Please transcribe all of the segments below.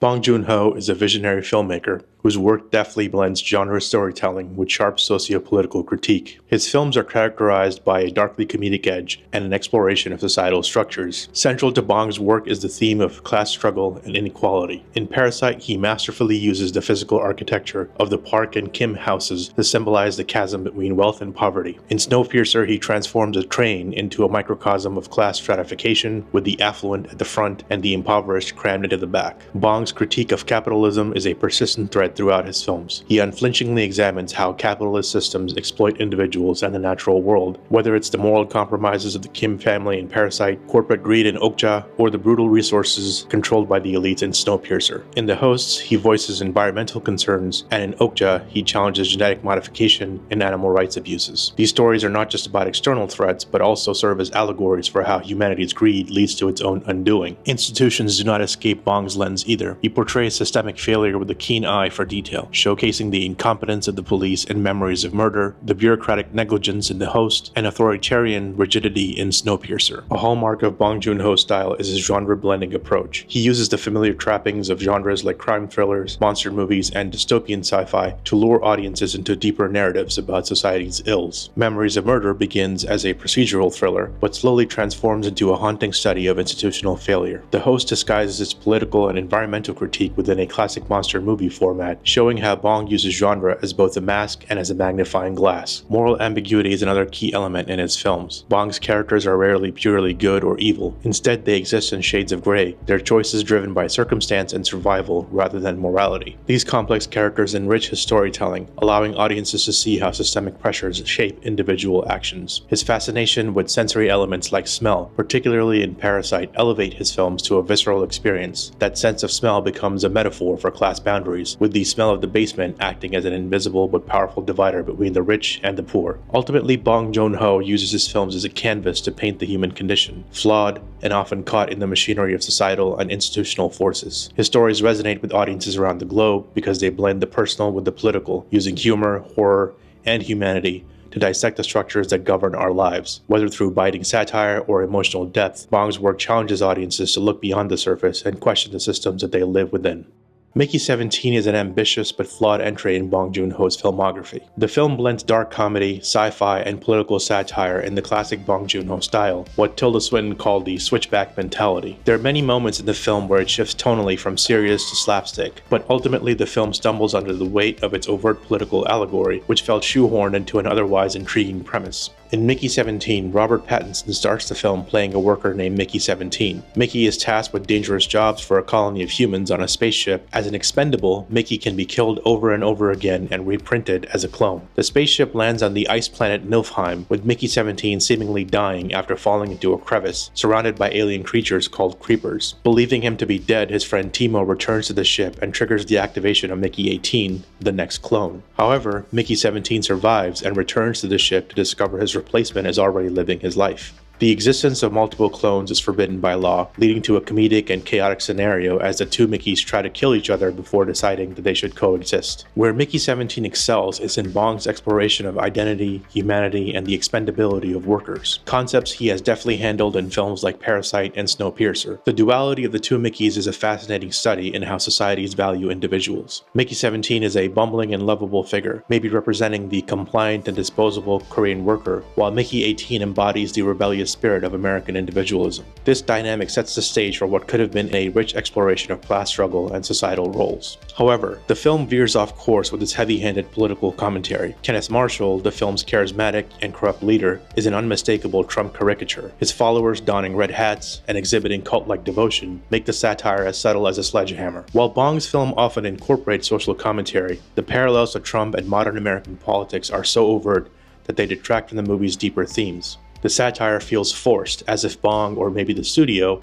Bong Joon-ho is a visionary filmmaker whose work deftly blends genre storytelling with sharp socio-political critique. His films are characterized by a darkly comedic edge and an exploration of societal structures. Central to Bong's work is the theme of class struggle and inequality. In Parasite, he masterfully uses the physical architecture of the Park and Kim houses to symbolize the chasm between wealth and poverty. In Snowpiercer, he transforms a train into a microcosm of class stratification, with the affluent at the front and the impoverished crammed into the back. Bong's critique of capitalism is a persistent thread throughout his films. He unflinchingly examines how capitalist systems exploit individuals and the natural world, whether it's the moral compromises of the Kim family in Parasite, corporate greed in Okja, or the brutal resources controlled by the elites in Snowpiercer. In The Hosts, he voices environmental concerns, and in Okja, he challenges genetic modification and animal rights abuses. These stories are not just about external threats, but also serve as allegories for how humanity's greed leads to its own undoing. Institutions do not escape Bong's lens either. He portrays systemic failure with a keen eye for detail, showcasing the incompetence of the police in Memories of Murder, the bureaucratic negligence in The Host, and authoritarian rigidity in Snowpiercer. A hallmark of Bong Joon-ho's style is his genre-blending approach. He uses the familiar trappings of genres like crime thrillers, monster movies, and dystopian sci-fi to lure audiences into deeper narratives about society's ills. Memories of Murder begins as a procedural thriller, but slowly transforms into a haunting study of institutional failure. The Host disguises its political and environmental critique within a classic monster movie format, showing how Bong uses genre as both a mask and as a magnifying glass. Moral ambiguity is another key element in his films. Bong's characters are rarely purely good or evil. Instead, they exist in shades of gray, their choices driven by circumstance and survival rather than morality. These complex characters enrich his storytelling, allowing audiences to see how systemic pressures shape individual actions. His fascination with sensory elements like smell, particularly in Parasite, elevate his films to a visceral experience. That sense of smell becomes a metaphor for class boundaries, with the smell of the basement acting as an invisible but powerful divider between the rich and the poor. Ultimately, Bong Joon-ho uses his films as a canvas to paint the human condition, flawed and often caught in the machinery of societal and institutional forces. His stories resonate with audiences around the globe because they blend the personal with the political, using humor, horror, and humanity to dissect the structures that govern our lives. Whether through biting satire or emotional depth, Bong's work challenges audiences to look beyond the surface and question the systems that they live within. Mickey 17 is an ambitious but flawed entry in Bong Joon-ho's filmography. The film blends dark comedy, sci-fi, and political satire in the classic Bong Joon-ho style, what Tilda Swinton called the switchback mentality. There are many moments in the film where it shifts tonally from serious to slapstick, but ultimately the film stumbles under the weight of its overt political allegory, which felt shoehorned into an otherwise intriguing premise. In Mickey 17, Robert Pattinson starts the film playing a worker named Mickey 17. Mickey is tasked with dangerous jobs for a colony of humans on a spaceship. As an expendable, Mickey can be killed over and over again and reprinted as a clone. The spaceship lands on the ice planet Niflheim, with Mickey 17 seemingly dying after falling into a crevice, surrounded by alien creatures called creepers. Believing him to be dead, his friend Timo returns to the ship and triggers the activation of Mickey 18, the next clone. However, Mickey 17 survives and returns to the ship to discover his replacement is already living his life. The existence of multiple clones is forbidden by law, leading to a comedic and chaotic scenario as the two Mickeys try to kill each other before deciding that they should coexist. Where Mickey 17 excels is in Bong's exploration of identity, humanity, and the expendability of workers, concepts he has deftly handled in films like Parasite and Snowpiercer. The duality of the two Mickeys is a fascinating study in how societies value individuals. Mickey 17 is a bumbling and lovable figure, maybe representing the compliant and disposable Korean worker, while Mickey 18 embodies the rebellious spirit of American individualism. This dynamic sets the stage for what could have been a rich exploration of class struggle and societal roles. However, the film veers off course with its heavy-handed political commentary. Kenneth Marshall, the film's charismatic and corrupt leader, is an unmistakable Trump caricature. His followers donning red hats and exhibiting cult-like devotion make the satire as subtle as a sledgehammer. While Bong's film often incorporates social commentary, the parallels to Trump and modern American politics are so overt that they detract from the movie's deeper themes. The satire feels forced, as if Bong, or maybe the studio,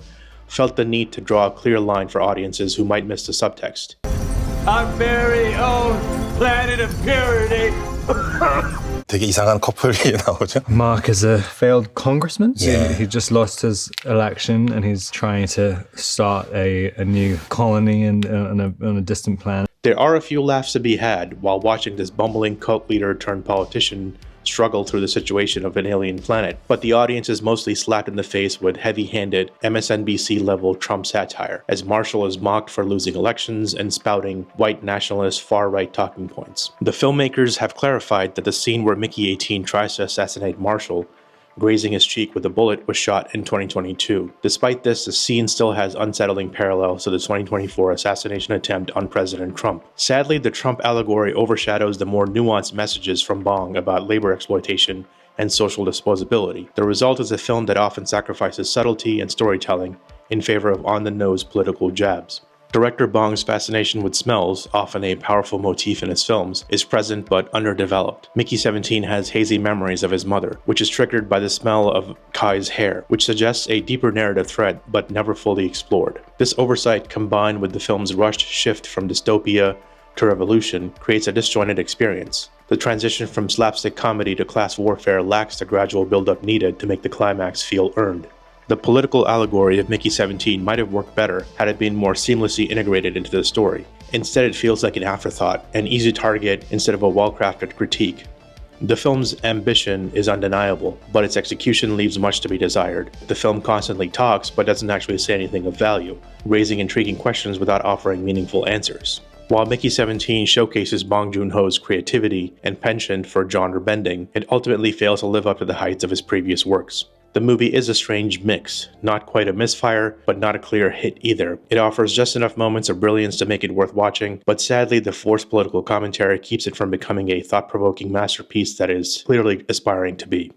felt the need to draw a clear line for audiences who might miss the subtext. Our very own planet of purity. 되게 이상한 커플이 나오죠. Mark is a failed congressman. Yeah. He just lost his election and he's trying to start a new colony on a distant planet. There are a few laughs to be had while watching this bumbling cult leader turned politician struggle through the situation of an alien planet, but the audience is mostly slapped in the face with heavy-handed MSNBC-level Trump satire, as Marshall is mocked for losing elections and spouting white nationalist far-right talking points. The filmmakers have clarified that the scene where Mickey 18 tries to assassinate Marshall, grazing his cheek with a bullet, was shot in 2022. Despite this, the scene still has unsettling parallels to the 2024 assassination attempt on President Trump. Sadly, the Trump allegory overshadows the more nuanced messages from Bong about labor exploitation and social disposability. The result is a film that often sacrifices subtlety and storytelling in favor of on-the-nose political jabs. Director Bong's fascination with smells, often a powerful motif in his films, is present but underdeveloped. Mickey 17 has hazy memories of his mother, which is triggered by the smell of Kai's hair, which suggests a deeper narrative thread but never fully explored. This oversight, combined with the film's rushed shift from dystopia to revolution, creates a disjointed experience. The transition from slapstick comedy to class warfare lacks the gradual build-up needed to make the climax feel earned. The political allegory of Mickey 17 might have worked better had it been more seamlessly integrated into the story. Instead, it feels like an afterthought, an easy target instead of a well-crafted critique. The film's ambition is undeniable, but its execution leaves much to be desired. The film constantly talks, but doesn't actually say anything of value, raising intriguing questions without offering meaningful answers. While Mickey 17 showcases Bong Joon-ho's creativity and penchant for genre bending, it ultimately fails to live up to the heights of his previous works. The movie is a strange mix, not quite a misfire, but not a clear hit either. It offers just enough moments of brilliance to make it worth watching, but sadly the forced political commentary keeps it from becoming a thought-provoking masterpiece that is clearly aspiring to be.